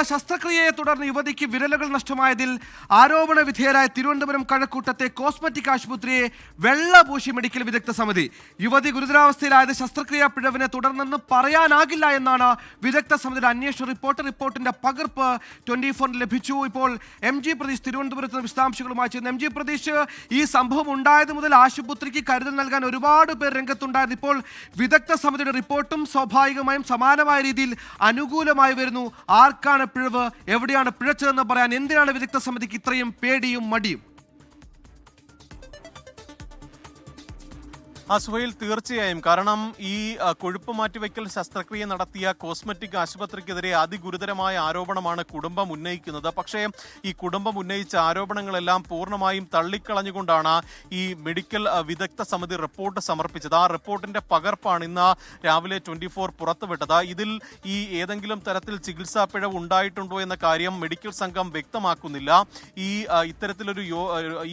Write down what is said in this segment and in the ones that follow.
ശസ്ത്രക്രിയയെ തുടർന്ന് യുവതിക്ക് വിരലുകൾ നഷ്ടമായതിൽ ആരോപണ വിധേയരായ തിരുവനന്തപുരം കഴക്കൂട്ടത്തെ കോസ്മെറ്റിക് ആശുപത്രിയെ വെള്ളപൂശി മെഡിക്കൽ വിദഗ്ധ സമിതി. യുവതി ഗുരുതരാവസ്ഥയിലായത് ശസ്ത്രക്രിയാ പിഴവിനെ തുടർന്നെന്ന് പറയാനാകില്ല എന്നാണ് വിദഗ്ധ സമിതിയുടെ അന്വേഷണ റിപ്പോർട്ട്. റിപ്പോർട്ടിന്റെ പകർപ്പ് 24 ലഭിച്ചു. ഇപ്പോൾ MG പ്രതീഷ് തിരുവനന്തപുരത്ത് നിന്ന് വിശദാംശങ്ങളുമായി ചേർന്നു. MG പ്രതീഷ്, ഈ സംഭവം ഉണ്ടായത് മുതൽ ആശുപത്രിക്ക് കരുതൽ നൽകാൻ ഒരുപാട് പേർ രംഗത്തുണ്ടായിരുന്നു. ഇപ്പോൾ വിദഗ്ധ സമിതിയുടെ റിപ്പോർട്ടും സ്വാഭാവികമായും സമാനമായ രീതിയിൽ അനുകൂലമായി വരുന്നു. ആർക്കാണ് പിഴവ്, എവിടെയാണ് പിഴച്ചതെന്ന് പറയാൻ എന്തിനാണ് വിദഗ്ധ സമിതിക്ക് ഇത്രയും പേടിയും മടിയും? സുഹൈൽ, തീർച്ചയായും. കാരണം ഈ കൊഴുപ്പ് മാറ്റിവെക്കൽ ശസ്ത്രക്രിയ നടത്തിയ കോസ്മെറ്റിക് ആശുപത്രിക്കെതിരെ അതിഗുരുതരമായ ആരോപണമാണ് കുടുംബം ഉന്നയിക്കുന്നത്. പക്ഷേ ഈ കുടുംബം ഉന്നയിച്ച ആരോപണങ്ങളെല്ലാം പൂർണ്ണമായും തള്ളിക്കളഞ്ഞുകൊണ്ടാണ് ഈ മെഡിക്കൽ വിദഗ്ധ സമിതി റിപ്പോർട്ട് സമർപ്പിച്ചത്. ആ റിപ്പോർട്ടിന്റെ പകർപ്പാണ് ഇന്ന് രാവിലെ 24 പുറത്തുവിട്ടത്. ഇതിൽ ഈ ഏതെങ്കിലും തരത്തിൽ ചികിത്സാ പിഴവ് ഉണ്ടായിട്ടുണ്ടോ എന്ന കാര്യം മെഡിക്കൽ സംഘം വ്യക്തമാക്കുന്നില്ല. ഇത്തരത്തിലൊരു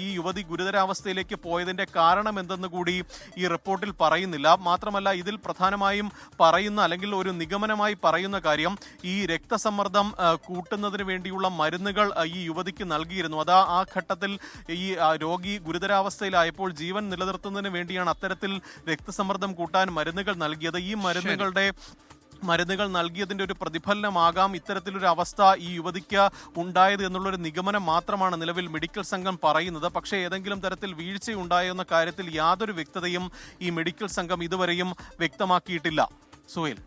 ഈ യുവതി ഗുരുതരാവസ്ഥയിലേക്ക് പോയതിന്റെ കാരണം എന്തെന്ന് കൂടി ഈ റിപ്പോർട്ടിൽ പറയുന്നില്ല. മാത്രമല്ല, ഇതിൽ പ്രധാനമായും പറയുന്ന അല്ലെങ്കിൽ ഒരു നിഗമനമായി പറയുന്ന കാര്യം ഈ രക്തസമ്മർദ്ദം കൂട്ടുന്നതിന് വേണ്ടിയുള്ള മരുന്നുകൾ ഈ യുവതിക്ക് നൽകിയിരുന്നു. അത് ആ ഘട്ടത്തിൽ ഈ രോഗി ഗുരുതരാവസ്ഥയിലായപ്പോൾ ജീവൻ നിലനിർത്തുന്നതിന് വേണ്ടിയാണ് അത്തരത്തിൽ രക്തസമ്മർദ്ദം കൂട്ടാൻ മരുന്നുകൾ നൽകിയത്. ഈ മരുന്നുകൾ നൽകിയതിന്റെ ഒരു പ്രതിഫലനമാകാം ഇത്തരത്തിലൊരു അവസ്ഥ ഈ യുവതിക്ക് ഉണ്ടായത് എന്നുള്ളൊരു നിഗമനം മാത്രമാണ് നിലവിൽ മെഡിക്കൽ സംഘം പറയുന്നത്. പക്ഷേ ഏതെങ്കിലും തരത്തിൽ വീഴ്ചയുണ്ടായോ എന്ന കാര്യത്തിൽ യാതൊരു വ്യക്തതയും ഈ മെഡിക്കൽ സംഘം ഇതുവരെയും വ്യക്തമാക്കിയിട്ടില്ല. സുഹേൽ.